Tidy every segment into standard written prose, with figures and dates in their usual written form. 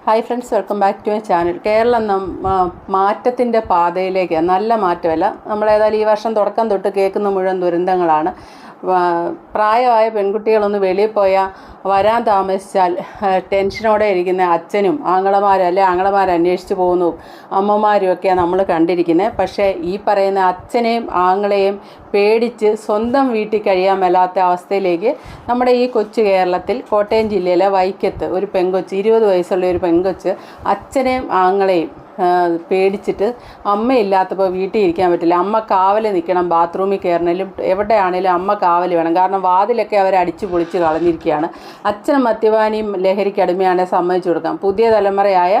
Hi friends, welcome back to my channel. Keralam മാറ്റത്തിൻ്റെ പാതയിലേക്ക്, നല്ല മാറ്റമല്ല, നമ്മളേതായാലും ഈ വർഷം തുടക്കം തൊട്ട് കേൾക്കുന്ന മുഴുവൻ ദുരന്തങ്ങളാണ്. പ്രായമായ പെൺകുട്ടികളൊന്ന് വെളിയിൽ പോയാൽ വരാൻ താമസിച്ചാൽ ടെൻഷനോടെ ഇരിക്കുന്ന അച്ഛനും ആങ്ങളമാരും ആങ്ങളമാർ അന്വേഷിച്ച് പോകുന്നു അമ്മമാരും ഒക്കെയാണ് നമ്മൾ കണ്ടിരിക്കുന്നത്. പക്ഷേ ഈ പറയുന്ന അച്ഛനെയും ആങ്ങളെയും പേടിച്ച് സ്വന്തം വീട്ടിൽ കഴിയാൻ മേലാത്ത അവസ്ഥയിലേക്ക് നമ്മുടെ ഈ കൊച്ചു കേരളത്തിൽ കോട്ടയം ജില്ലയിലെ വൈക്കത്ത് ഒരു പെങ്കൊച്ച്, 20 വയസ്സുള്ള ഒരു പെങ്കൊച്ച് അച്ഛനെയും ആങ്ങളെയും പേടിച്ചിട്ട് അമ്മയില്ലാത്തപ്പോൾ വീട്ടിൽ ഇരിക്കാൻ പറ്റില്ല. അമ്മ കാവൽ നിൽക്കണം, ബാത്റൂമിൽ കയറണേലും എവിടെയാണേലും അമ്മ കാവൽ വേണം. കാരണം വാതിലൊക്കെ അവർ അടിച്ചു പൊളിച്ച് കളഞ്ഞിരിക്കുകയാണ്. അച്ഛൻ മദ്യപാനിയും ലഹരിക്കടിമയാണെ സമ്മതിച്ചു കൊടുക്കാം. പുതിയ തലമുറയായ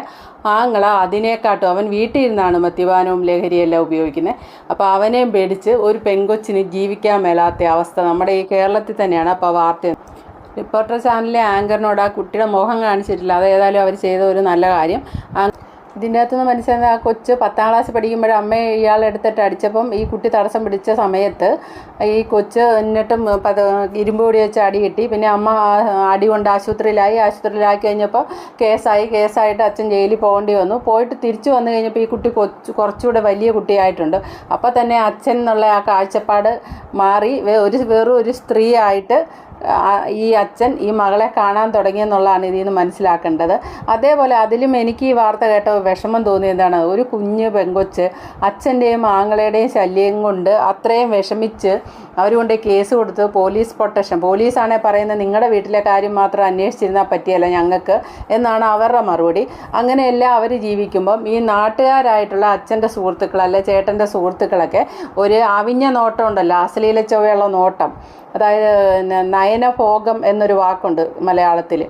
ആങ്ങള അതിനെക്കാട്ടും അവൻ വീട്ടിൽ ഇരുന്നാണ് മദ്യപാനവും ലഹരിയെല്ലാം ഉപയോഗിക്കുന്നത്. അപ്പോൾ അവനെയും പേടിച്ച് ഒരു പെങ്കൊച്ചിന് ജീവിക്കാൻ മേലാത്ത അവസ്ഥ നമ്മുടെ ഈ കേരളത്തിൽ തന്നെയാണ്. അപ്പോൾ വാർത്ത റിപ്പോർട്ടർ ചാനലിലെ ആങ്കറിനോട് ആ കുട്ടിയുടെ മുഖം കാണിച്ചിട്ടില്ല. അത് ഏതായാലും അവർ ചെയ്ത ഒരു നല്ല കാര്യം. ഇതിൻ്റെ അകത്തുനിന്ന് മനസ്സിലായത് ആ കൊച്ച് 10ാം ക്ലാസ് പഠിക്കുമ്പോൾ അമ്മയെ ഇയാളെടുത്തിട്ട് അടിച്ചപ്പം ഈ കുട്ടി തടസ്സം പിടിച്ച സമയത്ത് ഈ കൊച്ച് എന്നിട്ടും ഇരുമ്പ് പൊടി വെച്ച് അടി കിട്ടി. പിന്നെ അമ്മ അടി കൊണ്ട് ആശുപത്രിയിലാക്കി കഴിഞ്ഞപ്പോൾ കേസായിട്ട് അച്ഛൻ ജയിലിൽ പോകേണ്ടി വന്നു. പോയിട്ട് തിരിച്ചു വന്നു കഴിഞ്ഞപ്പോൾ ഈ കുട്ടി കുറച്ചുകൂടെ വലിയ കുട്ടിയായിട്ടുണ്ട്. അപ്പോൾ തന്നെ അച്ഛൻ എന്നുള്ള ആ കാഴ്ചപ്പാട് മാറി വെറും ഒരു സ്ത്രീ ആയിട്ട് ഈ അച്ഛൻ ഈ മകളെ കാണാൻ തുടങ്ങിയെന്നുള്ളതാണ് ഇതിൽ നിന്ന് മനസ്സിലാക്കേണ്ടത്. അതേപോലെ അതിലും എനിക്ക് ഈ വാർത്ത കേട്ട വിഷമം തോന്നിയതാണ്, ഒരു കുഞ്ഞ് പെങ്കൊച്ച് അച്ഛൻ്റെയും ആങ്ങളയുടെയും ശല്യം കൊണ്ട് അത്രയും വിഷമിച്ച് അവരുകൊണ്ട് കേസ് കൊടുത്ത് പോലീസ് പ്രൊട്ടക്ഷൻ, പോലീസാണെ പറയുന്നത് നിങ്ങളുടെ വീട്ടിലെ കാര്യം മാത്രം അന്വേഷിച്ചിരുന്നാൽ പറ്റിയല്ല ഞങ്ങൾക്ക് എന്നാണ് അവരുടെ മറുപടി. അങ്ങനെയെല്ലാം അവർ ജീവിക്കുമ്പം ഈ നാട്ടുകാരായിട്ടുള്ള അച്ഛൻ്റെ സുഹൃത്തുക്കൾ ചേട്ടൻ്റെ സുഹൃത്തുക്കളൊക്കെ ഒരു അവിഞ്ഞ നോട്ടം ഉണ്ടല്ലോ, അശ്ലീല ചൊവ്വയുള്ള നോട്ടം, അതായത് നയനഭോഗം എന്നൊരു വാക്കുണ്ട് മലയാളത്തിൽ,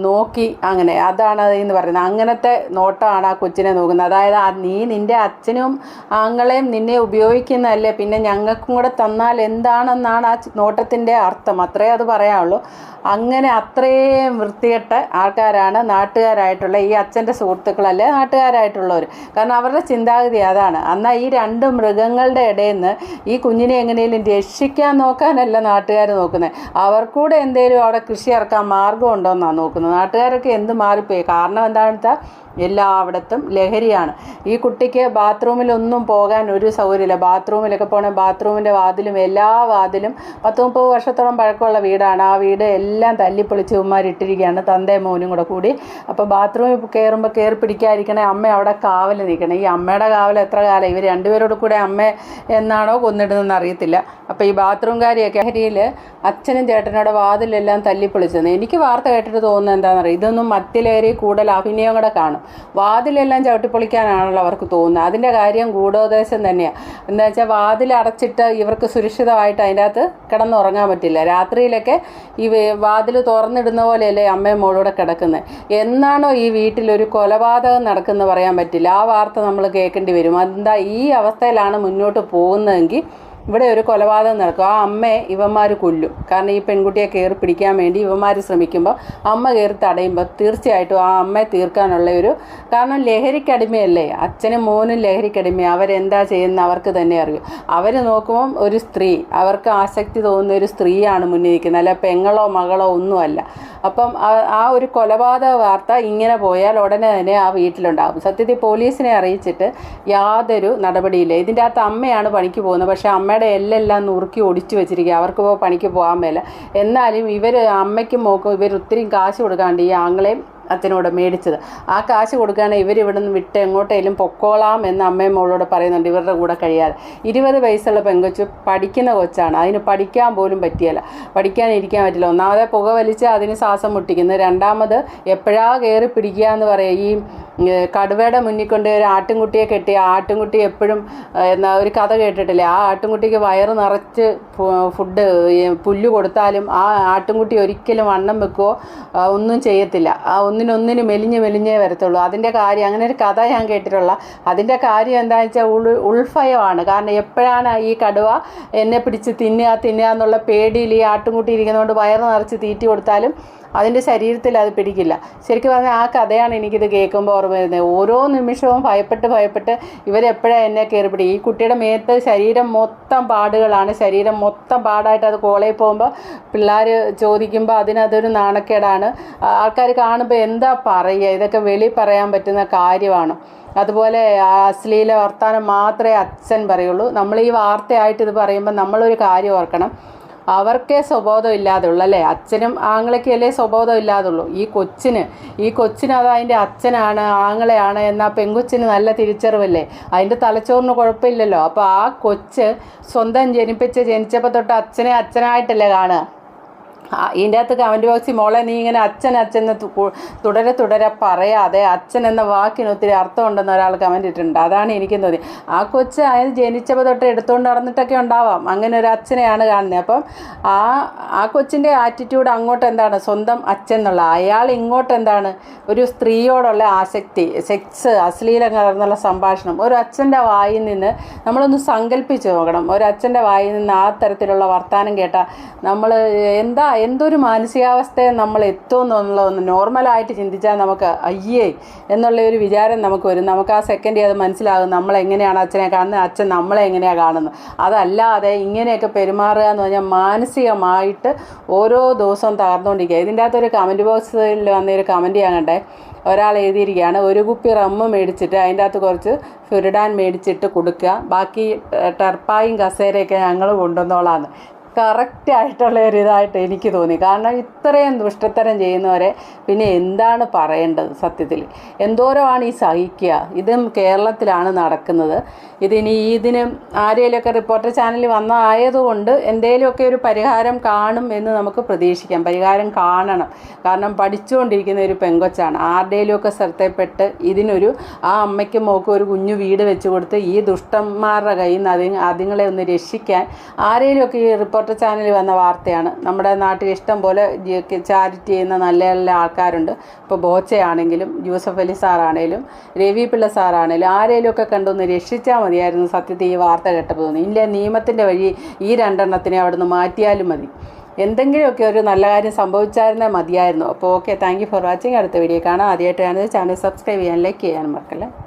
നോക്കി, അങ്ങനെ അതാണ് എന്ന് പറയുന്നത്. അങ്ങനത്തെ നോട്ടമാണ് ആ കൊച്ചിനെ നോക്കുന്നത്. അതായത് നിൻ്റെ അച്ഛനും ആങ്ങളെയും നിന്നെ ഉപയോഗിക്കുന്നതല്ലേ, പിന്നെ ഞങ്ങൾക്കും കൂടെ തന്നാൽ എന്താണെന്നാണ് ആ നോട്ടത്തിൻ്റെ അർത്ഥം. അത്രേ അത് പറയാനുള്ളൂ. അങ്ങനെ അത്രയും വൃത്തികെട്ട ആൾക്കാരാണ് നാട്ടുകാരായിട്ടുള്ള ഈ അച്ഛൻ്റെ സുഹൃത്തുക്കളല്ലേ നാട്ടുകാരായിട്ടുള്ളവർ. കാരണം അവരുടെ ചിന്താഗതി അതാണ്. എന്നാൽ ഈ രണ്ട് മൃഗങ്ങളുടെ ഇടയിൽ നിന്ന് ഈ കുഞ്ഞിനെ എങ്ങനെയും രക്ഷിക്കാൻ നോക്കാനല്ല നാട്ടുകാർ നോക്കുന്നത്. അവർക്കൂടെ എന്തെങ്കിലും അവിടെ കൃഷി ഇറക്കാൻ മാർഗം ഉണ്ടോയെന്നാണ് നോക്കുന്നത്. നാട്ടുകാരൊക്കെ എന്ത് മാറിപ്പോയി. കാരണം എന്താണെന്ന് വെച്ചാൽ എല്ലായിടത്തും ലഹരിയാണ്. ഈ കുട്ടിക്ക് ബാത്റൂമിലൊന്നും പോകാൻ ഒരു സൗകര്യമില്ല. ബാത്റൂമിലൊക്കെ പോകണേ ബാത്റൂമിൻ്റെ വാതിലും എല്ലാ വാതിലും 10-30 വർഷത്തോളം പഴക്കമുള്ള വീടാണ്. ആ വീട് എല്ലാം തല്ലിപ്പൊളിച്ച് ഉമ്മാരിട്ടിരിക്കുകയാണ്, തന്തയും മോനും കൂടി. അപ്പോൾ ബാത്റൂമിൽ കയറുമ്പോൾ കയറി പിടിക്കാതിരിക്കണേ അമ്മ അവിടെ കാവൽ നിൽക്കണം. ഈ അമ്മയുടെ കാവൽ എത്ര കാലം? ഇവർ രണ്ടുപേരോട് കൂടെ അമ്മ എന്നാണോ കൊന്നിടുന്നതെന്ന് അറിയത്തില്ല. അപ്പോൾ ഈ ബാത്റൂംകാരിയൊക്കെ ലഹരിയിൽ അച്ഛനും ചേട്ടനോടെ വാതിലെല്ലാം തല്ലിപ്പൊളിച്ചത്. എനിക്ക് വാർത്ത കേട്ടിട്ട് തോന്നുന്നത് എന്താണെന്നറിയാം, ഇതൊന്നും മദ്യലഹരി കൂടുതൽ അഭിനയം കൂടെ കാണും. വാതിലെല്ലാം ചവിട്ടിപ്പൊളിക്കാനാണല്ലോ അവർക്ക് തോന്നുന്നത്. അതിൻ്റെ കാര്യം ഗൂഢോദ്ദേശം തന്നെയാണ്. എന്താ വെച്ചാൽ വാതിൽ അടച്ചിട്ട് ഇവർക്ക് സുരക്ഷിതമായിട്ട് അതിൻ്റെ അകത്ത് കിടന്നുറങ്ങാൻ പറ്റില്ല. രാത്രിയിലൊക്കെ ഈ വാതിൽ തുറന്നിടുന്ന പോലെയല്ലേ അമ്മയും മോളൂടെ കിടക്കുന്നത്. എന്നാണോ ഈ വീട്ടിലൊരു കൊലപാതകം നടക്കുന്നത് പറയാൻ പറ്റില്ല. ആ വാർത്ത നമ്മൾ കേൾക്കേണ്ടി വരും. എന്താ ഈ അവസ്ഥയിലാണ് മുന്നോട്ട് പോകുന്നതെങ്കിൽ ഇവിടെ ഒരു കൊലപാതകം നടക്കും. ആ അമ്മയെ ഇവന്മാർ കൊല്ലും. കാരണം ഈ പെൺകുട്ടിയെ കയറി പിടിക്കാൻ വേണ്ടി ഇവന്മാർ ശ്രമിക്കുമ്പോൾ അമ്മ കയറി തടയുമ്പോൾ തീർച്ചയായിട്ടും ആ അമ്മയെ തീർക്കാനുള്ള കാരണം ലഹരിക്കടിമയല്ലേ, അച്ഛനും മോനും ലഹരിക്കടിമയാണ്. അവരെന്താ ചെയ്യുന്നത് അവർക്ക് തന്നെ അറിയും. അവർ നോക്കുമ്പം ഒരു സ്ത്രീ, അവർക്ക് ആസക്തി തോന്നുന്ന ഒരു സ്ത്രീയാണ് മുന്നിൽ നിൽക്കുന്നത്, അല്ല പെങ്ങളോ മകളോ ഒന്നുമല്ല. അപ്പം ആ ഒരു കൊലപാതക വാർത്ത ഇങ്ങനെ പോയാൽ ഉടനെ തന്നെ ആ വീട്ടിലുണ്ടാകും. സത്യത്തിൽ പോലീസിനെ അറിയിച്ചിട്ട് യാതൊരു നടപടിയില്ല. ഇതിൻ്റെ അകത്ത് അമ്മയാണ് പണിക്ക് പോകുന്നത്. പക്ഷേ അമ്മയുടെ എല്ലാം നുറുക്കി ഒടിച്ചു വെച്ചിരിക്കുക. അവർക്ക് പണിക്ക് പോകാൻ മേല. എന്നാലും അമ്മയ്ക്കും മോക്കും ഇവർ ഒത്തിരി കാശ് കൊടുക്കാണ്ട് ഈ ആങ്ങളെയും അച്ഛനോട് മേടിച്ചത്. ആ കാശ് കൊടുക്കുകയാണെങ്കിൽ ഇവരിവിടെ നിന്ന് വിട്ട് എങ്ങോട്ടേലും പൊക്കോളാം എന്ന് അമ്മയും മോളോട് പറയുന്നുണ്ട്, ഇവരുടെ കൂടെ കഴിയാതെ. 20 വയസ്സുള്ള പെങ്കൊച്ച് പഠിക്കുന്ന കൊച്ചാണ്. അതിന് പഠിക്കാൻ പോലും പറ്റിയല്ല, പഠിക്കാനിരിക്കാൻ പറ്റില്ല. ഒന്നാമതെ പുക വലിച്ച് അതിന് ശ്വാസം മുട്ടിക്കുന്നു. രണ്ടാമത് എപ്പോഴാ കയറി പിടിക്കുക എന്ന് പറയുക. ഈ കടുവയുടെ മുന്നിൽ കൊണ്ട് ഒരു ആട്ടിൻകുട്ടിയെ കെട്ടി, ആ ആട്ടിൻകുട്ടി എപ്പോഴും ഒരു കഥ കേട്ടിട്ടില്ലേ, ആ ആട്ടിൻകുട്ടിക്ക് വയറ് നിറച്ച് പുല്ല് കൊടുത്താലും ആ ആട്ടിൻകുട്ടി ഒരിക്കലും വണ്ണം വെക്കുകയോ ഒന്നും ചെയ്യത്തില്ല. ഒന്നിനൊന്നിന് മെലിഞ്ഞേ വരത്തുള്ളൂ. അതിൻ്റെ കാര്യം, അങ്ങനെ ഒരു കഥ ഞാൻ കേട്ടിട്ടുള്ള. അതിൻ്റെ കാര്യം എന്താണെന്ന് വെച്ചാൽ ഉൾഭയമാണ്. കാരണം എപ്പോഴാണ് ഈ കടുവ എന്നെ പിടിച്ച് തിന്നുക എന്നുള്ള പേടിയിൽ ഈ ആട്ടിൻകുട്ടി ഇരിക്കുന്നതുകൊണ്ട് വയറ് നിറച്ച് തീറ്റി കൊടുത്താലും അതിൻ്റെ ശരീരത്തിൽ അത് പിടിക്കില്ല. ശരിക്കും പറഞ്ഞാൽ ആ കഥയാണ് എനിക്കിത് കേൾക്കുമ്പോൾ ഓർമ്മ വരുന്നത്. ഓരോ നിമിഷവും ഭയപ്പെട്ട് ഇവരെപ്പോഴാണ് എന്നെ കയറിപ്പിടി. ഈ കുട്ടിയുടെ മേത്ത് ശരീരം മൊത്തം പാടുകളാണ്, ശരീരം മൊത്തം പാടായിട്ട് അത് കോളേജിൽ പോകുമ്പോൾ പിള്ളേർ ചോദിക്കുമ്പോൾ അതിനതൊരു നാണക്കേടാണ്. ആൾക്കാർ കാണുമ്പോൾ എന്താ പറയുക, ഇതൊക്കെ വെളി പറയാൻ പറ്റുന്ന കാര്യമാണ്. അതുപോലെ അശ്ലീല വർത്താനം മാത്രമേ അച്ഛൻ പറയുള്ളൂ. നമ്മൾ ഈ വാർത്തയായിട്ട് ഇത് പറയുമ്പോൾ നമ്മളൊരു കാര്യം ഓർക്കണം, അവർക്കേ സ്വബോധം ഇല്ലാതുള്ളൂ അല്ലേ, അച്ഛനും ആങ്ങളയ്ക്കല്ലേ സ്വബോധം ഇല്ലാതുള്ളൂ. ഈ കൊച്ചിന് അത് അതിൻ്റെ അച്ഛനാണ് ആങ്ങളെയാണ് എന്നാൽ പെങ്കൊച്ചിന് നല്ല തിരിച്ചറിവല്ലേ, അതിൻ്റെ തലച്ചോറിന് കുഴപ്പമില്ലല്ലോ. അപ്പോൾ ആ കൊച്ച് സ്വന്തം ജനിച്ചപ്പോൾ തൊട്ട് അച്ഛനെ അച്ഛനായിട്ടല്ലേ കാണുക. ഇതിൻ്റെ അകത്ത് കമൻറ്റ് ബോക്സിൽ മോളെ നീ ഇങ്ങനെ അച്ഛൻ തുടരെ പറയാതെ അച്ഛൻ എന്ന വാക്കിന് ഒത്തിരി അർത്ഥമുണ്ടെന്ന് ഒരാൾ കമൻറ്റ് ഇട്ടിട്ടുണ്ട്. അതാണ് എനിക്കും തോന്നി. ആ കൊച്ച് അതിന് ജനിച്ചപ്പോൾ തൊട്ട് എടുത്തുകൊണ്ട് നടന്നിട്ടൊക്കെ ഉണ്ടാവാം, അങ്ങനെ ഒരു അച്ഛനെയാണ് കാണുന്നത്. അപ്പം ആ കൊച്ചിൻ്റെ ആറ്റിറ്റ്യൂഡ് അങ്ങോട്ട് എന്താണ്, സ്വന്തം അച്ഛൻ എന്നുള്ള, അയാൾ ഇങ്ങോട്ട് എന്താണ്, ഒരു സ്ത്രീയോടുള്ള ആസക്തി, സെക്സ്, അശ്ലീലം കലർന്നുള്ള സംഭാഷണം. ഒരു അച്ഛൻ്റെ വായിൽ നിന്ന് നമ്മളൊന്ന് സങ്കല്പിച്ച് നോക്കണം. ഒരു അച്ഛൻ്റെ വായിൽ നിന്ന് ആ തരത്തിലുള്ള വർത്തമാനം കേട്ടാൽ നമ്മൾ എന്തൊരു മാനസികാവസ്ഥയെ നമ്മൾ എത്തുമെന്നുള്ളതൊന്ന് നോർമലായിട്ട് ചിന്തിച്ചാൽ നമുക്ക് അയ്യേ എന്നുള്ള ഒരു വിചാരം നമുക്ക് വരും. നമുക്ക് ആ സെക്കൻഡിൽ അത് മനസ്സിലാകും നമ്മളെങ്ങനെയാണ് അച്ഛനെ കാണുന്നത്, അച്ഛൻ നമ്മളെ എങ്ങനെയാണ് കാണുന്നത്. അതല്ലാതെ ഇങ്ങനെയൊക്കെ പെരുമാറുക എന്ന് പറഞ്ഞാൽ മാനസികമായിട്ട് ഓരോ ദിവസവും തകർന്നുകൊണ്ടിരിക്കുക. ഇതിൻ്റെ അകത്തൊരു കമൻറ്റ് ബോക്സിൽ വന്നൊരു കമൻറ്റ് ഞാൻ കണ്ടേ, ഒരാൾ എഴുതിയിരിക്കുകയാണ്, ഒരു കുപ്പി റമ്മ് മേടിച്ചിട്ട് അതിൻ്റെ അകത്ത് കുറച്ച് ഫിറിഡാൻ മേടിച്ചിട്ട് കൊടുക്കുക, ബാക്കി ടെർപ്പായും കസേരയൊക്കെ ഞങ്ങൾ കൊണ്ടുവന്നോളാന്ന്. കറക്റ്റായിട്ടുള്ള ഒരു ഇതായിട്ട് എനിക്ക് തോന്നി. കാരണം ഇത്രയും ദുഷ്ടത്തരം ചെയ്യുന്നവരെ പിന്നെ എന്താണ് പറയേണ്ടത്? സത്യത്തിൽ എന്തോരമാണ് ഈ സഹിക്കുക. ഇതും കേരളത്തിലാണ് നടക്കുന്നത്. ഇതിന് ആരെങ്കിലുമൊക്കെ റിപ്പോർട്ടർ ചാനലിൽ വന്നതായതുകൊണ്ട് എന്തെങ്കിലുമൊക്കെ ഒരു പരിഹാരം കാണും എന്ന് നമുക്ക് പ്രതീക്ഷിക്കാം. പരിഹാരം കാണണം. കാരണം പഠിച്ചുകൊണ്ടിരിക്കുന്ന ഒരു പെങ്കൊച്ചാണ്. ആരുടെയിലുമൊക്കെ ശ്രദ്ധപ്പെട്ട് ആ അമ്മയ്ക്കും മോക്കും ഒരു കുഞ്ഞു വീട് വെച്ച് കൊടുത്ത് ഈ ദുഷ്ടന്മാരുടെ കയ്യിൽ നിന്ന് അതുങ്ങളെ ഒന്ന് രക്ഷിക്കാൻ ആരെങ്കിലുമൊക്കെ ഈ റിപ്പോർട്ടർ ചാനലിൽ വന്ന വാർത്തയാണ്. നമ്മുടെ നാട്ടിൽ ഇഷ്ടം പോലെ ചാരിറ്റി ചെയ്യുന്ന നല്ല നല്ല ആൾക്കാരുണ്ട്. ഇപ്പോൾ ബോച്ചയാണെങ്കിലും യൂസഫ് അലി സാറാണേലും രവി പിള്ള സാറാണേലും ആരെങ്കിലുമൊക്കെ കണ്ടൊന്ന് രക്ഷിച്ചാൽ മതിയായിരുന്നു. സത്യത്തിൽ ഈ വാർത്ത കേട്ടപ്പോൾ തോന്നി, ഇല്ല നിയമത്തിൻ്റെ വഴി ഈ രണ്ടെണ്ണത്തിനെ അവിടെ നിന്ന് മാറ്റിയാലും മതി, എന്തെങ്കിലുമൊക്കെ ഒരു നല്ല കാര്യം സംഭവിച്ചായിരുന്നേ മതിയായിരുന്നു. അപ്പോൾ okay, thank you for watching. അടുത്ത വീഡിയോ കാണാം. ആദ്യമായിട്ടാണ് ചാനൽ സബ്സ്ക്രൈബ് ചെയ്യാൻ, ലൈക്ക് ചെയ്യാനും മറക്കല്ലേ.